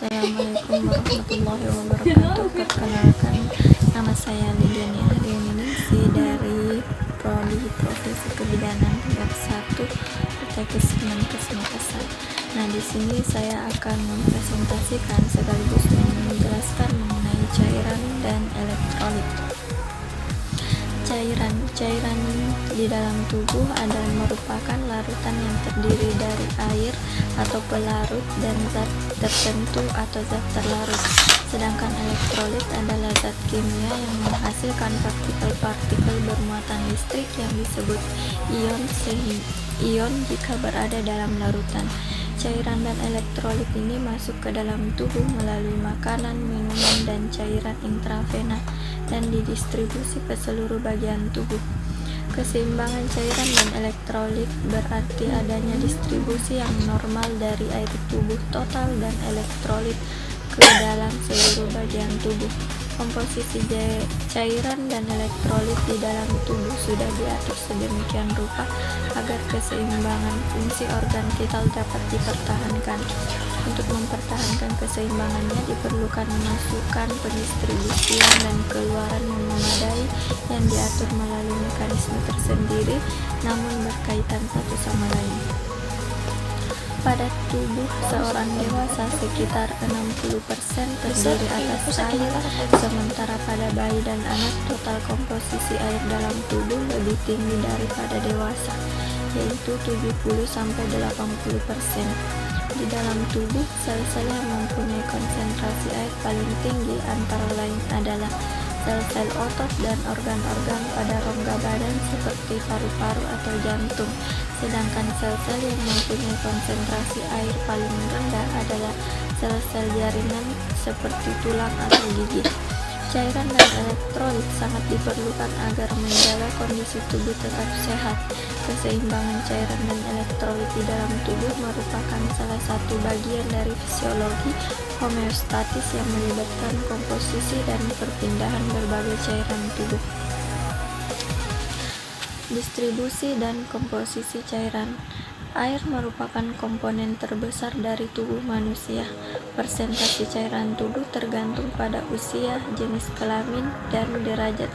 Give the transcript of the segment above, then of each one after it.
Assalamualaikum warahmatullahi wabarakatuh. Perkenalkan, nama saya Lidiani Ahrianingsi dari Prodi Profesi Kebidanan tingkat 1 Teknik Kemenkes Makassar. Nah, di sini saya akan mempresentasikan sekaligus menjelaskan mengenai cairan dan elektrolit. Cairan di dalam tubuh adalah merupakan larutan yang terdiri dari air atau pelarut dan zat tertentu atau zat terlarut. Sedangkan elektrolit adalah zat kimia yang menghasilkan partikel-partikel bermuatan listrik yang disebut ion jika berada dalam larutan. Cairan dan elektrolit ini masuk ke dalam tubuh melalui makanan, minuman, dan cairan intravena dan didistribusi ke seluruh bagian tubuh. Keseimbangan cairan dan elektrolit berarti adanya distribusi yang normal dari air tubuh total dan elektrolit ke dalam seluruh bagian tubuh. Komposisi cairan dan elektrolit di dalam tubuh sudah diatur sedemikian rupa agar keseimbangan fungsi organ vital dapat dipertahankan. Untuk mempertahankan keseimbangannya diperlukan masukan pendistribusian dan keluaran yang memadai yang diatur melalui mekanisme tersendiri namun berkaitan satu sama lain. Pada tubuh seorang dewasa sekitar 60% terdiri atas air, sementara pada bayi dan anak total komposisi air dalam tubuh lebih tinggi daripada dewasa, yaitu 70-80%. Di dalam tubuh, sel-sel yang mempunyai konsentrasi air paling tinggi antara lain adalah sel-sel otot dan organ-organ pada rongga badan seperti paru-paru atau jantung. Sedangkan sel-sel yang mempunyai konsentrasi air paling rendah adalah sel-sel jaringan seperti tulang atau gigi. Cairan dan elektrolit sangat diperlukan agar menjaga kondisi tubuh tetap sehat. Keseimbangan cairan dan elektrolit di dalam tubuh merupakan salah satu bagian dari fisiologi homeostatis yang melibatkan komposisi dan perpindahan berbagai cairan tubuh. Distribusi dan komposisi cairan. Air merupakan komponen terbesar dari tubuh manusia. Persentase cairan tubuh tergantung pada usia, jenis kelamin, dan derajat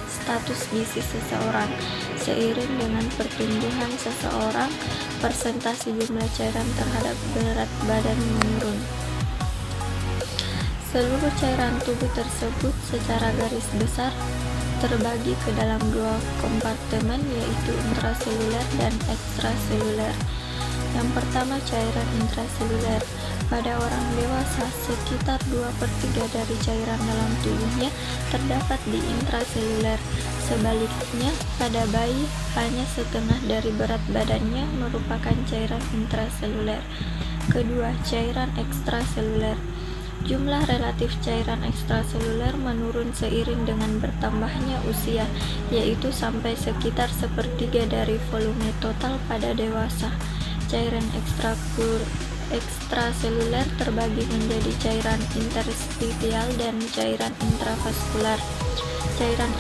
status gizi seseorang. Seiring dengan pertumbuhan seseorang, persentase jumlah cairan terhadap berat badan menurun. Seluruh cairan tubuh tersebut secara garis besar terbagi ke dalam dua kompartemen, yaitu intraseluler dan ekstraseluler. Yang pertama, cairan intraseluler. Pada orang dewasa, sekitar 2/3 dari cairan dalam tubuhnya terdapat di intraseluler. Sebaliknya, pada bayi, hanya setengah dari berat badannya merupakan cairan intraseluler. Kedua, cairan ekstraseluler. Jumlah relatif cairan ekstraseluler menurun seiring dengan bertambahnya usia, yaitu sampai sekitar 1/3 dari volume total pada dewasa. Cairan ekstraseluler terbagi menjadi cairan interstitial dan cairan intravaskular. Cairan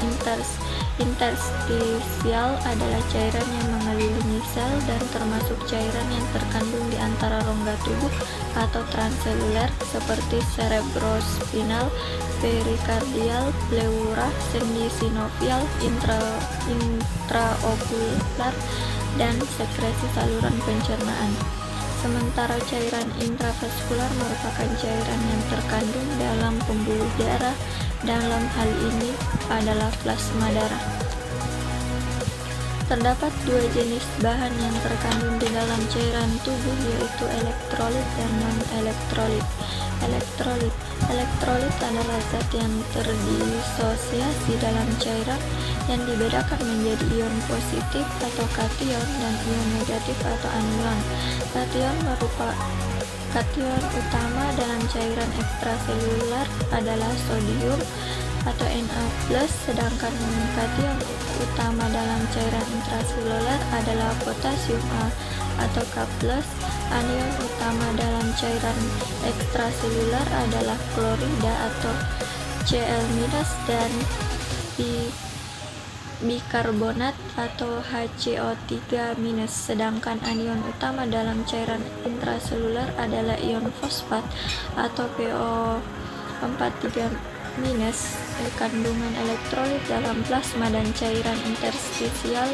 interstisial adalah cairan yang mengelilingi sel dan termasuk cairan yang terkandung di antara rongga tubuh atau transseluler seperti cerebrospinal, perikardial, pleura, sendi sinovial, intraokular, dan sekresi saluran pencernaan. Sementara cairan intravaskular merupakan cairan yang terkandung dalam pembuluh darah, dalam hal ini adalah plasma darah. Terdapat dua jenis bahan yang terkandung di dalam cairan tubuh, yaitu elektrolit dan non-elektrolit. Elektrolit adalah zat yang terdisosiasi dalam cairan yang dibedakan menjadi ion positif atau kation dan ion negatif atau anion. Kation utama dalam cairan ekstraseluler adalah sodium atau Na+, sedangkan kation utama dalam cairan intraseluler adalah potasium A atau K+. Anion utama dalam cairan ekstraseluler adalah klorida atau Cl- dan bikarbonat atau HCO3-, sedangkan anion utama dalam cairan intraseluler adalah ion fosfat atau PO43-. Kandungan elektrolit dalam plasma dan cairan interstisial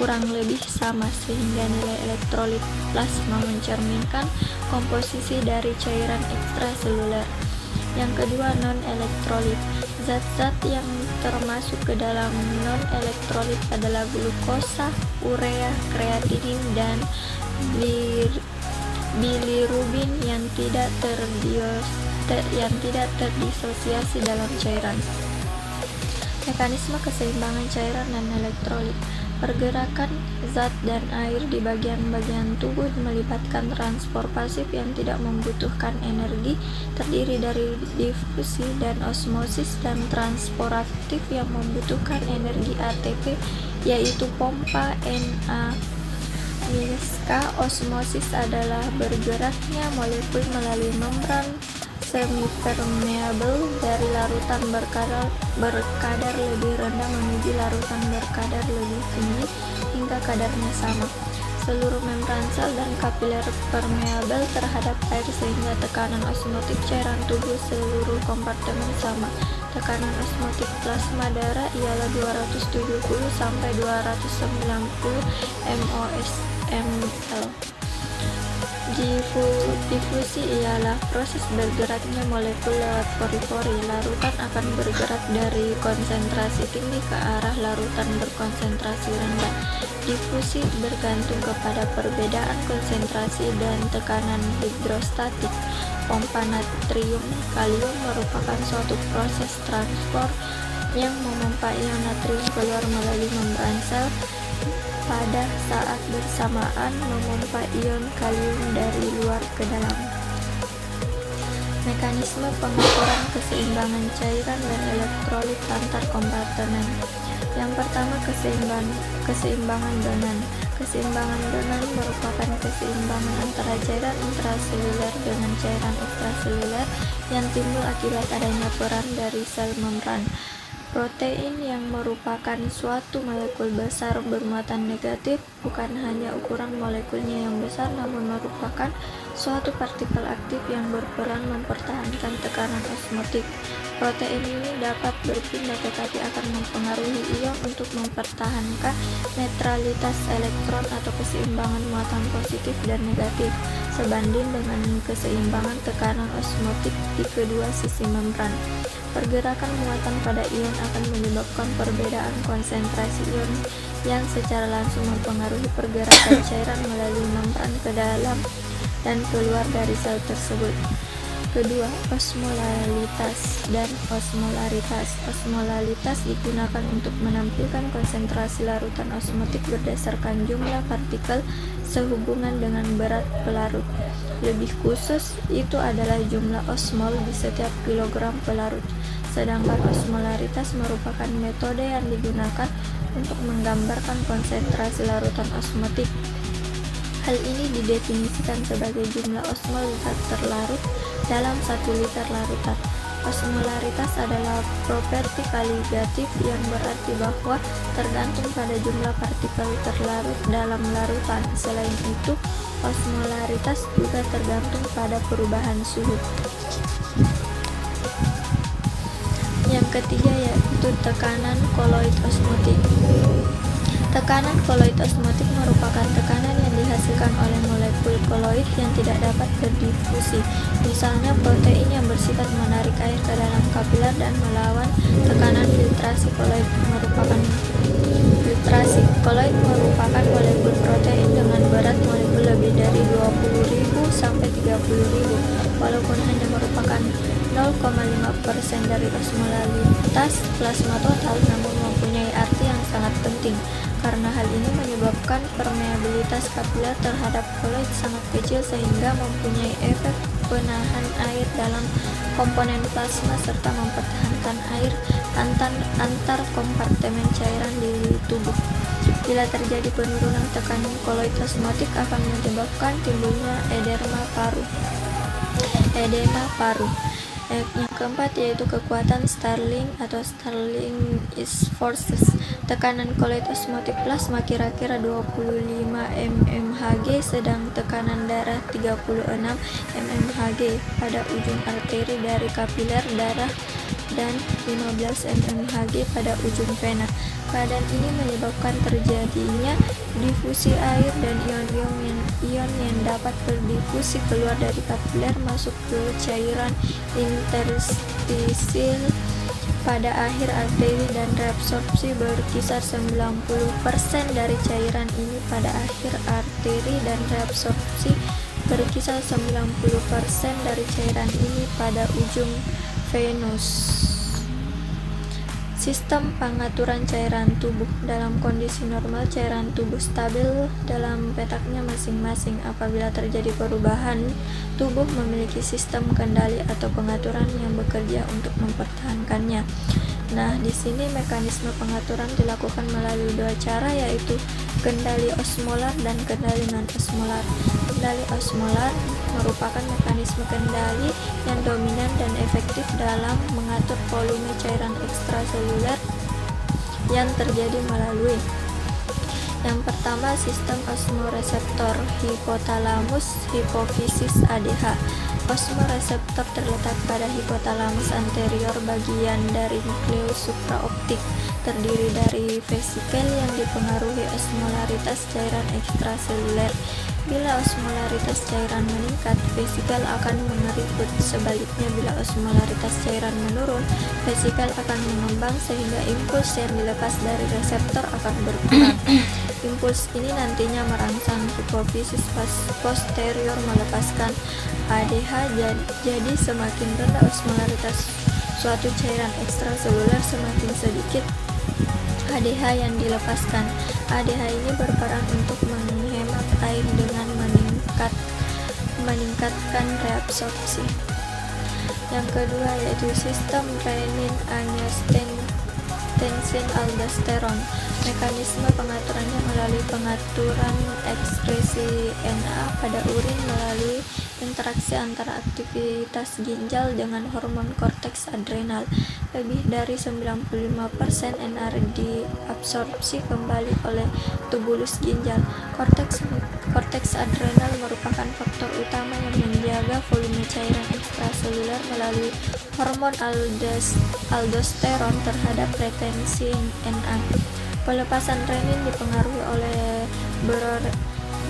kurang lebih sama, sehingga nilai elektrolit plasma mencerminkan komposisi dari cairan ekstraseluler. Yang kedua, non-elektrolit. Zat-zat yang termasuk ke dalam non-elektrolit adalah glukosa, urea, kreatinin, dan bilirubin yang tidak terdisosiasi dalam cairan. Mekanisme keseimbangan cairan dan elektrolit. Pergerakan zat dan air di bagian-bagian tubuh melibatkan transport pasif yang tidak membutuhkan energi, terdiri dari difusi dan osmosis, dan transport aktif yang membutuhkan energi ATP, yaitu pompa Na-K. Osmosis adalah bergeraknya molekul melalui membran semipermeable dari larutan berkadar lebih rendah menuju larutan berkadar lebih tinggi hingga kadarnya sama. Seluruh membran sel dan kapiler permeabel terhadap air, sehingga tekanan osmotik cairan tubuh seluruh kompartemen sama. Tekanan osmotik plasma darah ialah 270 sampai 290 mOSml. Difusi ialah proses bergeraknya molekul lewat pori-pori. Larutan akan bergerak dari konsentrasi tinggi ke arah larutan berkonsentrasi rendah. Difusi bergantung kepada perbedaan konsentrasi dan tekanan hidrostatik. Pompa natrium kalium merupakan suatu proses transport yang memompa ion natrium keluar melalui membran sel, pada saat bersamaan memompa ion kalium dari luar ke dalam. Mekanisme pengukuran keseimbangan cairan dan elektrolit antar kompartemen. Yang pertama, keseimbangan Donan. Keseimbangan Donan merupakan keseimbangan antara cairan intraseluler dengan cairan ekstraseluler yang timbul akibat adanya peran dari sel membran. Protein yang merupakan suatu molekul besar bermuatan negatif bukan hanya ukuran molekulnya yang besar, namun merupakan suatu partikel aktif yang berperan mempertahankan tekanan osmotik. Protein ini dapat berpindah tetapi akan mempengaruhi ion untuk mempertahankan netralitas elektron atau keseimbangan muatan positif dan negatif, sebanding dengan keseimbangan tekanan osmotik di kedua sisi membran. Pergerakan muatan pada ion akan menyebabkan perbedaan konsentrasi ion yang secara langsung mempengaruhi pergerakan cairan melalui membran ke dalam dan keluar dari sel tersebut. Kedua, osmolalitas dan osmolaritas. Osmolalitas digunakan untuk menampilkan konsentrasi larutan osmotik berdasarkan jumlah partikel sehubungan dengan berat pelarut. Lebih khusus, itu adalah jumlah osmol di setiap kilogram pelarut. Sedangkan osmolaritas merupakan metode yang digunakan untuk menggambarkan konsentrasi larutan osmotik. Hal ini didefinisikan sebagai jumlah osmol zat terlarut dalam 1 liter larutan. Osmolaritas adalah properti kaligatif yang berarti bahwa tergantung pada jumlah partikel terlarut dalam larutan. Selain itu, osmolaritas juga tergantung pada perubahan suhu. Yang ketiga yaitu tekanan koloid osmotik. Tekanan koloid osmotik merupakan tekanan yang dihasilkan oleh molekul koloid yang tidak dapat berdifusi. Misalnya, protein yang bersifat menarik air ke dalam kapiler dan melawan tekanan filtrasi. Koloid merupakan molekul protein dengan berat molekul lebih dari 20.000 sampai 30.000. Walaupun hanya merupakan 0,5% dari osmolalitas plasma total, namun mempunyai arti yang sangat penting, karena hal ini menyebabkan permeabilitas kapiler terhadap koloid sangat kecil sehingga mempunyai efek penahan air dalam komponen plasma serta mempertahankan air antar kompartemen cairan di tubuh. Bila terjadi penurunan tekanan koloid osmotik akan menyebabkan timbulnya edema paru. Yang keempat yaitu kekuatan Starling atau Starling is forces. Tekanan kolit osmotik plasma kira-kira 25 mmHg, sedang tekanan darah 36 mmHg pada ujung arteri dari kapiler darah dan 15 mmHg pada ujung vena. Keadaan ini menyebabkan terjadinya difusi air dan ion yang dapat berdifusi keluar dari kapiler masuk ke cairan interstisil pada akhir arteri, dan reabsorpsi berkisar 90% dari cairan ini pada akhir arteri dan reabsorpsi berkisar 90% dari cairan ini pada ujung venus. Sistem pengaturan cairan tubuh. Dalam kondisi normal, cairan tubuh stabil dalam petaknya masing-masing. Apabila terjadi perubahan, tubuh memiliki sistem kendali atau pengaturan yang bekerja untuk mempertahankannya. Nah, di sini mekanisme pengaturan dilakukan melalui dua cara, yaitu kendali osmolar dan kendali non-osmolar. Kendali osmolar merupakan mekanisme kendali yang dominan dan efektif dalam mengatur volume cairan ekstraseluler yang terjadi melalui: yang pertama, sistem osmoreseptor hipotalamus hipofisis ADH. Osmoreseptor terletak pada hipotalamus anterior bagian dari nukleus supraoptik, terdiri dari vesikel yang dipengaruhi osmolaritas cairan ekstraseluler. Bila osmolaritas cairan meningkat, vesikel akan mengeriput. Sebaliknya, bila osmolaritas cairan menurun, vesikel akan mengembang sehingga impuls yang dilepas dari reseptor akan berkurang. Impuls ini nantinya merangsang hipofisis posterior melepaskan ADH. Jadi semakin rendah osmolaritas suatu cairan ekstraseluler, semakin sedikit ADH yang dilepaskan. ADH ini berperan untuk menghemat air dengan meningkatkan reabsorpsi. Yang kedua yaitu sistem renin-angiotensin-aldosteron. Mekanisme pengaturannya melalui pengaturan ekskresi Na pada urin melalui interaksi antara aktivitas ginjal dengan hormon korteks adrenal. Lebih dari 95% NR diabsorpsi kembali oleh tubulus ginjal. Korteks adrenal merupakan faktor utama yang menjaga volume cairan ekstraseluler melalui hormon aldosteron terhadap retensi Na. Pelepasan renin dipengaruhi oleh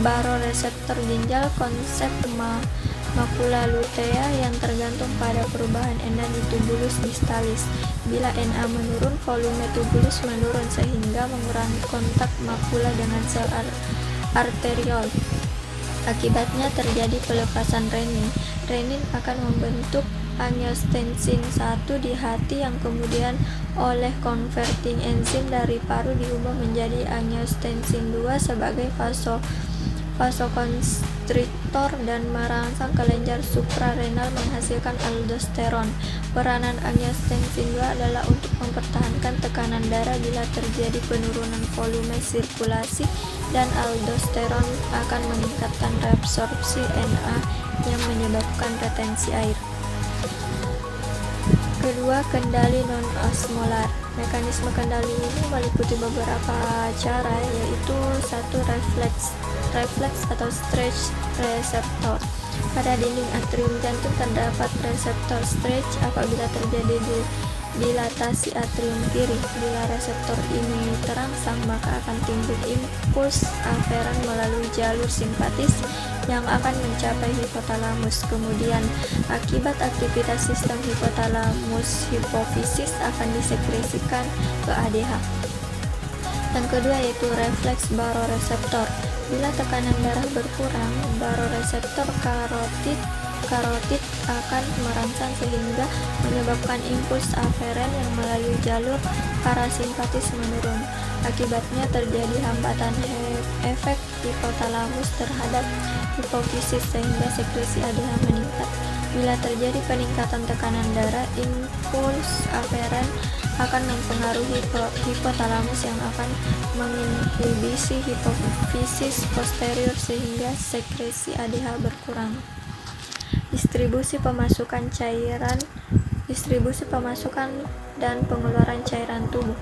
baroreseptor ginjal, konsep makula lutea yang tergantung pada perubahan Na di tubulus distalis. Bila Na menurun, volume tubulus menurun sehingga mengurangi kontak makula dengan sel arteriol. Akibatnya terjadi pelepasan renin. Renin akan membentuk angiotensin 1 di hati yang kemudian oleh converting enzim dari paru diubah menjadi angiotensin 2 sebagai vasokonstriktor dan merangsang kelenjar suprarenal menghasilkan aldosteron. Peranan angiotensin 2 adalah untuk mempertahankan tekanan darah bila terjadi penurunan volume sirkulasi, dan aldosteron akan meningkatkan reabsorpsi Na yang menyebabkan retensi air. Kedua, kendali non-osmolar. Mekanisme kendali ini meliputi beberapa cara, yaitu satu, refleks atau stretch reseptor. Pada dinding atrium jantung terdapat reseptor stretch apabila terjadi dilatasi atrium kiri. Bila reseptor ini terangsang, maka akan timbul impuls aferen melalui jalur simpatis yang akan mencapai hipotalamus. Kemudian, akibat aktivitas sistem hipotalamus hipofisis akan disekresikan ke ADH. Yang kedua yaitu refleks baroreseptor. Bila tekanan darah berkurang, baroreseptor karotid akan merangsang sehingga menyebabkan impuls aferen yang melalui jalur parasimpatis menurun. Akibatnya terjadi hambatan efek hipotalamus terhadap hipofisis sehingga sekresi ADH meningkat. Bila terjadi peningkatan tekanan darah, impuls aferen akan mempengaruhi hipotalamus yang akan menginhibisi hipofisis posterior sehingga sekresi ADH berkurang. Distribusi pemasukan dan pengeluaran cairan tubuh.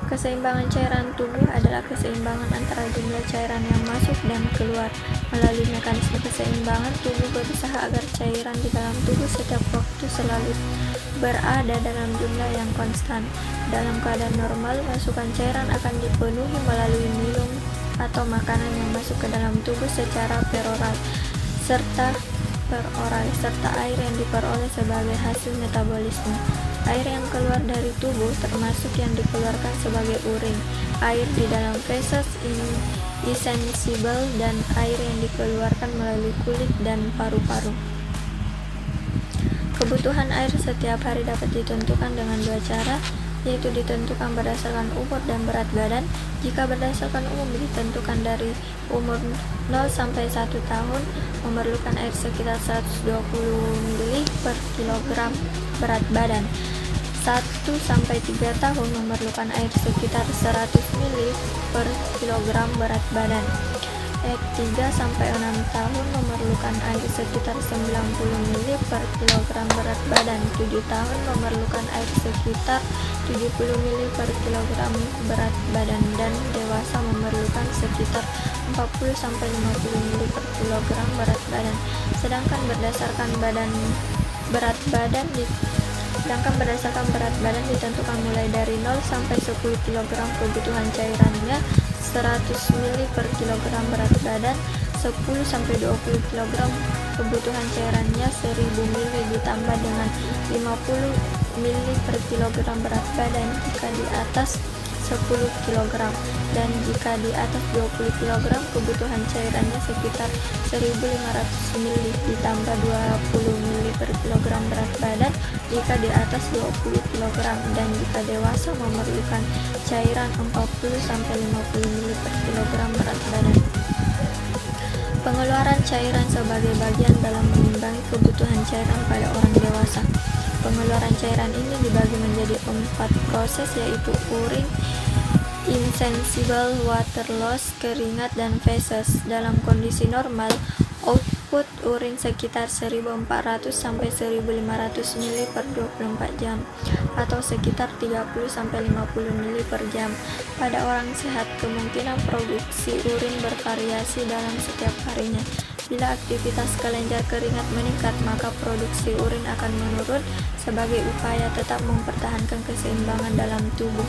Keseimbangan cairan tubuh adalah keseimbangan antara jumlah cairan yang masuk dan keluar. Melalui mekanisme keseimbangan, tubuh berusaha agar cairan di dalam tubuh setiap waktu selalu berada dalam jumlah yang konstan. Dalam keadaan normal, masukan cairan akan dipenuhi melalui minum atau makanan yang masuk ke dalam tubuh secara peroral, serta air yang diperoleh sebagai hasil metabolisme. Air yang keluar dari tubuh termasuk yang dikeluarkan sebagai urin, air di dalam feses insensible, dan air yang dikeluarkan melalui kulit dan paru-paru. Kebutuhan air setiap hari dapat ditentukan dengan dua cara, yaitu ditentukan berdasarkan umur dan berat badan. Jika berdasarkan umur ditentukan dari umur 0 sampai 1 tahun, memerlukan air sekitar 120 ml per kilogram berat badan. 1 sampai 3 tahun memerlukan air sekitar 100 ml per kilogram berat badan. 3 sampai 6 tahun memerlukan air sekitar 90 ml per kilogram berat badan. 7 tahun memerlukan air sekitar 70 ml per kilogram berat badan, dan dewasa memerlukan sekitar 40 sampai 50 ml per kilogram berat badan. Sedangkan berdasarkan berat badan ditentukan mulai dari 0 sampai 10 kg kebutuhan cairannya 100 ml per kilogram berat badan, 10 sampai 20 kg kebutuhan cairannya 1000 ml ditambah dengan 50 ml per kilogram berat badan jika di atas 10 kg, dan jika di atas 20 kg kebutuhan cairannya sekitar 1500 ml ditambah 20 ml per kilogram berat badan jika di atas 20 kg, dan jika dewasa memerlukan cairan 40 sampai 50 ml per kilogram berat badan. Pengeluaran cairan sebagai bagian dalam mengimbangi kebutuhan cairan pada orang dewasa. Pengeluaran cairan ini dibagi menjadi 4 proses, yaitu urin, insensible, water loss, keringat, dan feses. Dalam kondisi normal, output urin sekitar 1400 sampai 1500 ml per 24 jam atau sekitar 30 sampai 50 ml per jam. Pada orang sehat, kemungkinan produksi urin bervariasi dalam setiap harinya. Bila aktivitas kelenjar keringat meningkat, maka produksi urin akan menurun sebagai upaya tetap mempertahankan keseimbangan dalam tubuh.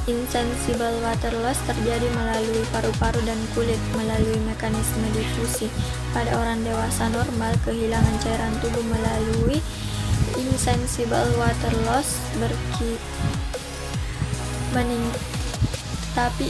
Insensible water loss terjadi melalui paru-paru dan kulit melalui mekanisme difusi. Pada orang dewasa normal, kehilangan cairan tubuh melalui insensible water loss tapi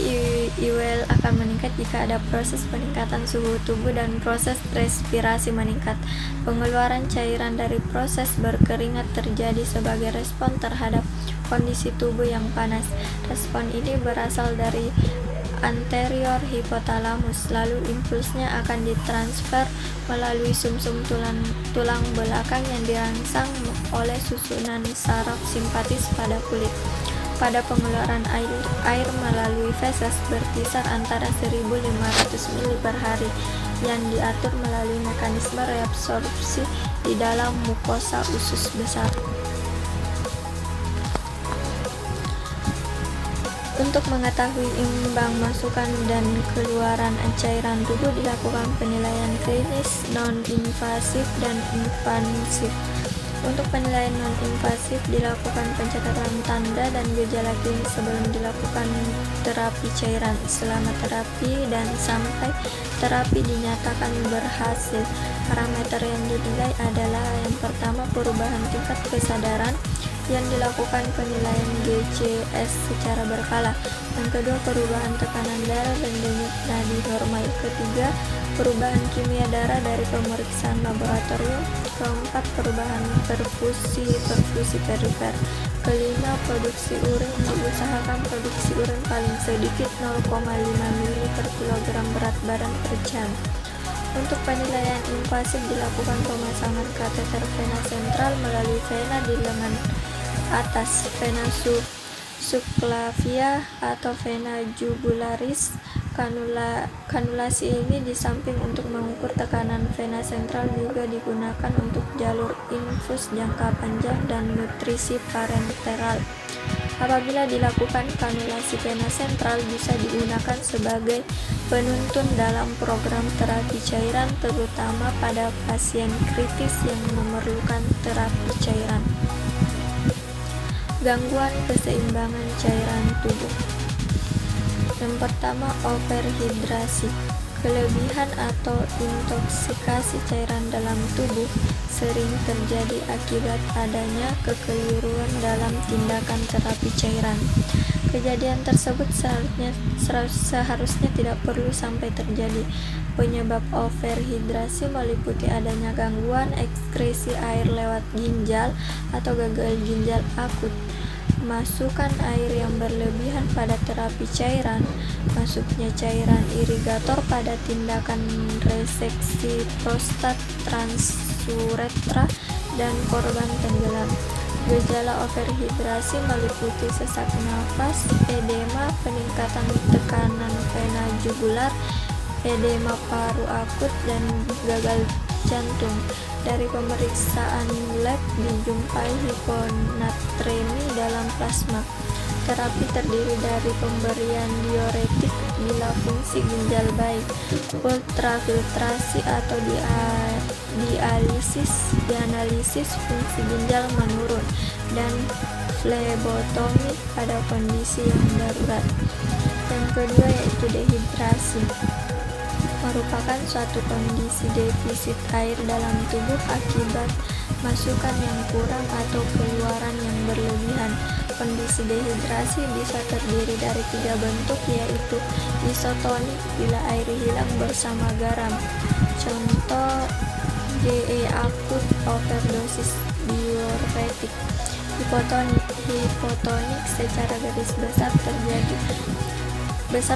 IWL akan meningkat jika ada proses peningkatan suhu tubuh dan proses respirasi meningkat. Pengeluaran cairan dari proses berkeringat terjadi sebagai respon terhadap kondisi tubuh yang panas. Respon ini berasal dari anterior hipotalamus, lalu impulsnya akan ditransfer melalui sumsum tulang belakang yang dirangsang oleh susunan saraf simpatis pada kulit. Pada pengeluaran air melalui feses berkisar antara 1500 ml per hari yang diatur melalui mekanisme reabsorpsi di dalam mukosa usus besar. Untuk mengetahui imbang masukan dan keluaran cairan tubuh dilakukan penilaian klinis non-invasif dan invasif. Untuk penilaian non-invasif dilakukan pencatatan tanda dan gejala klinis sebelum dilakukan terapi cairan. Selama terapi dan sampai terapi dinyatakan berhasil, parameter yang dinilai adalah yang pertama perubahan tingkat kesadaran yang dilakukan penilaian GCS secara berkala. Yang kedua, perubahan tekanan darah dan denyut nadi normal. Ketiga, perubahan kimia darah dari pemeriksaan laboratorium. Keempat, perubahan perfusi perifer. Kelima, produksi urin. Diusahakan produksi urin paling sedikit 0,5 ml per kilogram berat badan per jam. Untuk penilaian invasif dilakukan pemasangan kateter vena sentral melalui vena di lengan atas, vena subclavia atau vena jugularis Kanulasi ini di samping untuk mengukur tekanan vena sentral juga digunakan untuk jalur infus jangka panjang dan nutrisi parenteral. Apabila dilakukan kanulasi vena sentral bisa digunakan sebagai penuntun dalam program terapi cairan, terutama pada pasien kritis yang memerlukan terapi cairan. Gangguan keseimbangan cairan tubuh. Yang pertama, overhidrasi. Kelebihan atau intoksikasi cairan dalam tubuh sering terjadi akibat adanya kekeliruan dalam tindakan terapi cairan. Kejadian tersebut seharusnya tidak perlu sampai terjadi. Penyebab overhidrasi meliputi adanya gangguan ekskresi air lewat ginjal atau gagal ginjal akut, masukan air yang berlebihan pada terapi cairan, masuknya cairan irigator pada tindakan reseksi prostat transuretra, dan korban tenggelam. Gejala overhidrasi meliputi sesak nafas, edema, peningkatan tekanan vena jugular, edema paru akut, dan gagal jantung. Dari pemeriksaan lab dijumpai hiponatremi dalam plasma. Terapi terdiri dari pemberian diuretik bila fungsi ginjal baik, ultrafiltrasi atau dianalisis fungsi ginjal menurun, dan flebotomi pada kondisi yang darurat. Yang kedua yaitu dehidrasi, merupakan suatu kondisi defisit air dalam tubuh akibat masukan yang kurang atau keluaran yang berlebihan. Kondisi dehidrasi bisa terdiri dari 3 bentuk, yaitu isotonik bila air hilang bersama garam. Contoh GE akut overdosis diuretik. Hipotonik secara garis besar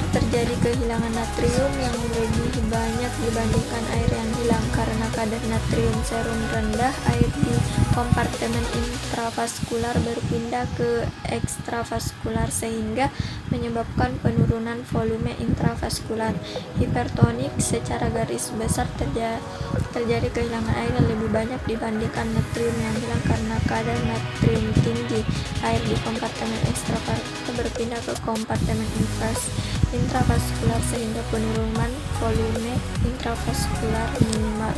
terjadi kehilangan natrium yang lebih banyak dibandingkan air yang hilang. Karena kadar natrium serum rendah, air di kompartemen intravaskular berpindah ke ekstravaskular sehingga menyebabkan penurunan volume intravaskular. Hipertonik secara garis besar terjadi kehilangan air yang lebih banyak dibandingkan natrium yang hilang karena kadar natrium tinggi. Air di kompartemen ekstravaskular berpindah ke kompartemen intravaskular sehingga penurunan volume intravaskular minimal.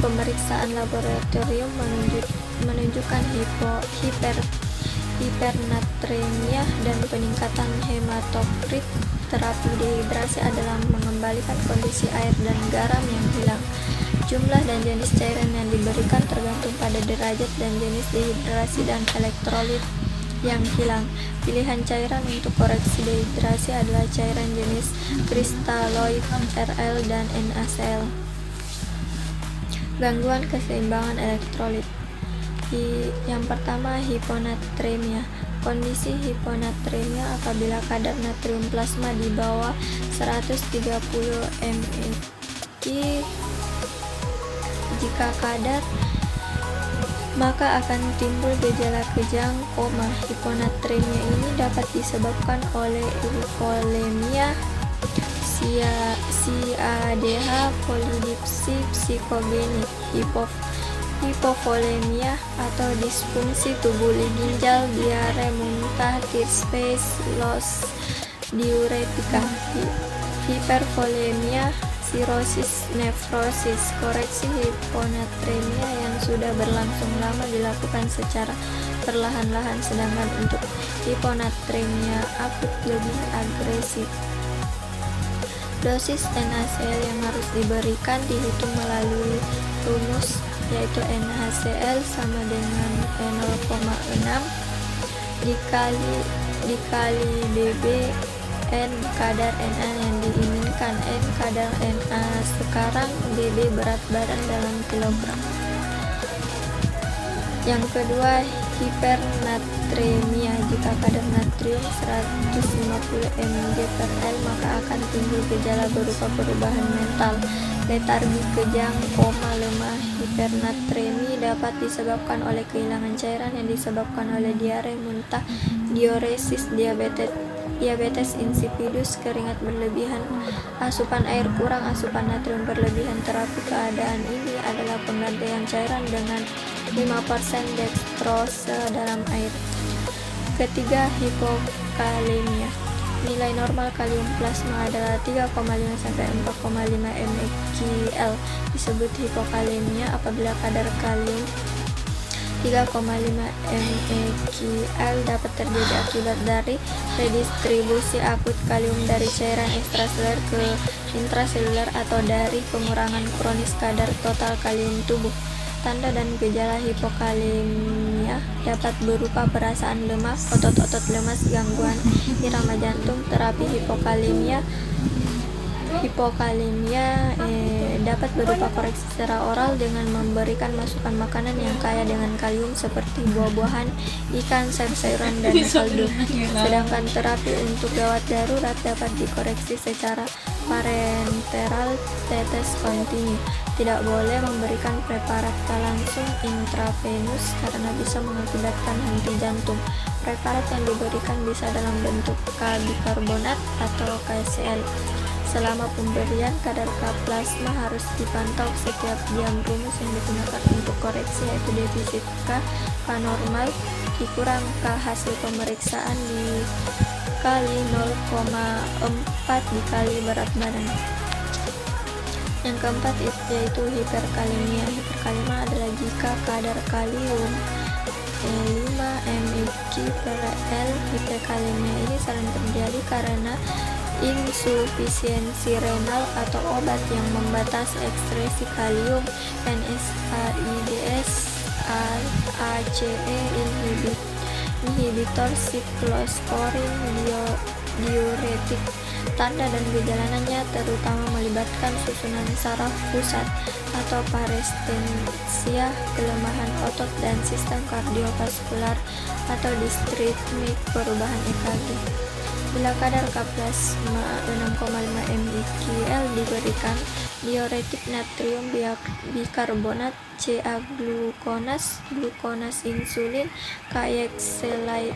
Pemeriksaan laboratorium menunjukkan hipernatremia dan peningkatan hematokrit. Terapi dehidrasi adalah mengembalikan kondisi air dan garam yang hilang. Jumlah dan jenis cairan yang diberikan tergantung pada derajat dan jenis dehidrasi dan elektrolit yang hilang. Pilihan cairan untuk koreksi dehidrasi adalah cairan jenis kristaloid, RL, dan NaCl. Gangguan keseimbangan elektrolit. Yang pertama, hiponatremia. Kondisi hiponatremia apabila kadar natrium plasma di bawah 130 mg. Jika kadar, maka akan timbul gejala kejang koma. Hiponatremia ini dapat disebabkan oleh hipovolemia, CADH, polidipsi psikogenik, hipovolemia atau disfungsi tubuh ginjal, diare, muntah, tear space, loss diuretika, hipervolemia, sirosis, nefrosis. Koreksi hiponatremia yang sudah berlangsung lama dilakukan secara perlahan-lahan, sedangkan untuk hiponatremia akut lebih agresif. Dosis NaCl yang harus diberikan dihitung melalui rumus, yaitu NaCl sama dengan 0,6 dikali dB, N kadar Na yang diinginkan, N kadar Na sekarang, dB berat badan dalam kilogram. Yang kedua, hipernatremia. Jika kadar natrium 150 mg/L, maka akan timbul gejala berupa perubahan mental, letargi, kejang, koma, lemah. Hipernatremi dapat disebabkan oleh kehilangan cairan yang disebabkan oleh diare, muntah, diuresis, diabetes diabetes insipidus, keringat berlebihan, asupan air kurang, asupan natrium berlebihan. Terapi keadaan ini adalah penggantian cairan dengan 5% dextrose dalam air. Ketiga, hipokalemia. Nilai normal kalium plasma adalah 3,5 sampai 4,5 mgl. Disebut hipokalemia apabila kadar kalium 3,5 mgl dapat terjadi akibat dari redistribusi akut kalium dari cairan ekstraseluler ke intraseluler atau dari pengurangan kronis kadar total kalium tubuh. Tanda dan gejala hipokalemia dapat berupa perasaan lemas, otot-otot lemas, gangguan irama jantung. Terapi hipokalemia dapat berupa koreksi secara oral dengan memberikan masukan makanan yang kaya dengan kalium seperti buah-buahan, ikan, sayur-sayuran, dan kaldu. Sedangkan terapi untuk gawat darurat dapat dikoreksi secara parenteral tetes kontinu. Tidak boleh memberikan preparat langsung intravenus karena bisa mengakibatkan henti jantung. Preparat yang diberikan bisa dalam bentuk K-bikarbonat atau KCl. Selama pemberian, kadar K plasma harus dipantau setiap jam. Rumus yang digunakan untuk koreksi yaitu defisit K normal dikurang K hasil pemeriksaan dikali 0,4 dikali berat badan. Yang keempat yaitu hiperkalemia. Hiperkalemia adalah jika kadar kalium 5 mg/L. Hiperkalemia ini sering terjadi karena insufisiensi renal atau obat yang membatasi ekskresi kalium. NSAIDs, ACE inhibitor, siklosporin, diuretik. Tanda dan gejalanya terutama melibatkan susunan saraf pusat atau parestensia, kelemahan otot dan sistem kardiovaskular atau distritmik, perubahan EKG. Bila kadar K plasma 6,5 mgl diberikan diuretik natrium bikarbonat, CA-gluconas, insulin, kayekselate.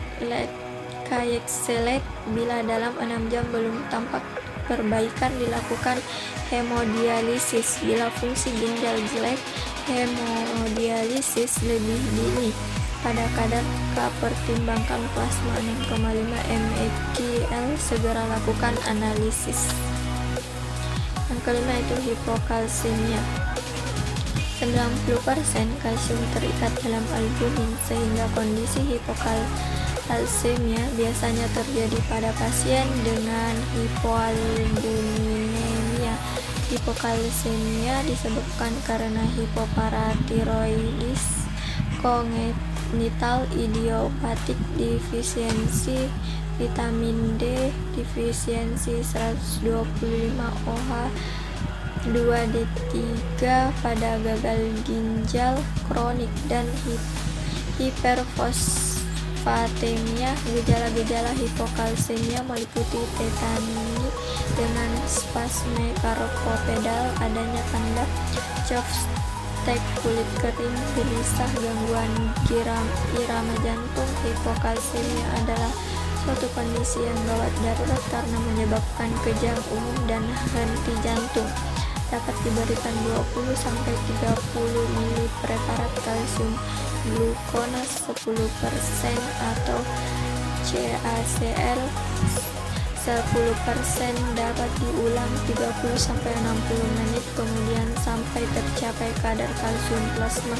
Bila dalam 6 jam belum tampak perbaikan, dilakukan hemodialisis. Bila fungsi ginjal jelek, hemodialisis lebih dini. Pada kadar K pertimbangkan plasma 6,5 mgl, segera lakukan analisis. Yang kelima itu hipokalsemia. 90% kalsium terikat dalam albumin sehingga kondisi hipokalsemia biasanya terjadi pada pasien dengan hipoalbuminemia. Hipokalsemia disebabkan karena hipoparatiroidis kongenital idiopatik, defisiensi vitamin D, defisiensi 125 OH 2D3 pada gagal ginjal kronik, dan hiperfosfatemia. Gejala-gejala hipokalsemia meliputi tetani dengan spasme carpopedal, adanya tanda chopstick, kulit kering, gelisah, gangguan irama jantung. Hipokalsemia adalah suatu kondisi yang gawat darurat karena menyebabkan kejang umum dan henti jantung. Dapat diberikan 20-30 ml preparat kalsium gluconas 10% atau CaCl 10%. Dapat diulang 30-60 menit kemudian sampai tercapai kadar kalsium plasma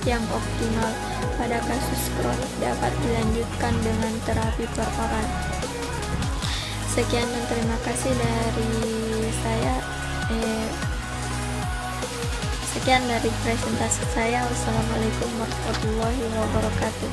yang optimal. Pada kasus kronik dapat dilanjutkan dengan terapi per-oral. Sekian dan terima kasih dari saya. Sekian dari presentasi saya. Wassalamualaikum warahmatullahi wabarakatuh.